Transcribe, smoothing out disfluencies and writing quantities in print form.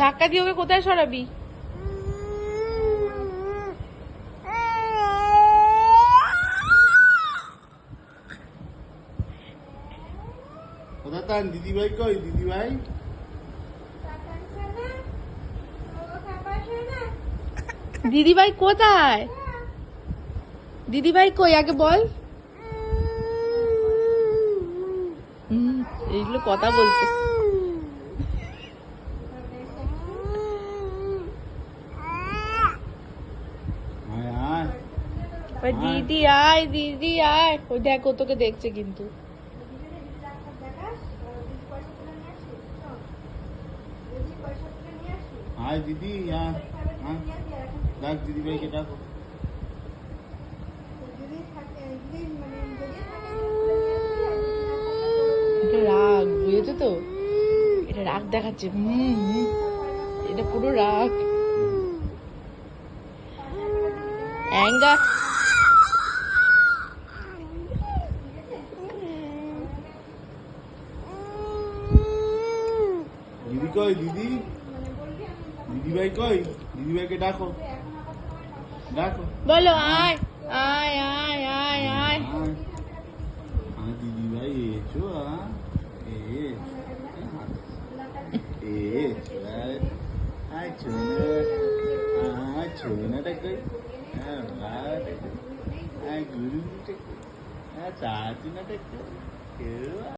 ধাক্কা দিয়ে ওকে কোথায় সরাবি? কোথায় তার দিদিভাই কই? দিদিভাই দিদিভাই কোথায়? দিদিভাই কই আগে বল। এইগুলো কথা বলছে। দিদি আয়, দিদি আয়। ওই দেখো তোকে দেখছে কিন্তু। আয় দিদি, ডাক দিদিভাইকে ডাকো। এটা রাগ, বুঝেছো তো? এটা রাগ দেখাচ্ছে। এটা পুরো রাগ। অ্যাঙ্গার। দিদি কই? দিদি, দিদিভাই কই? দিদিভাইকে ডাকো, ডাকো। বলো আয় আয় আয় আয় আয়। দিদিভাই এসো। ছোনাটা কই? গুরু চাচুনাটা কই?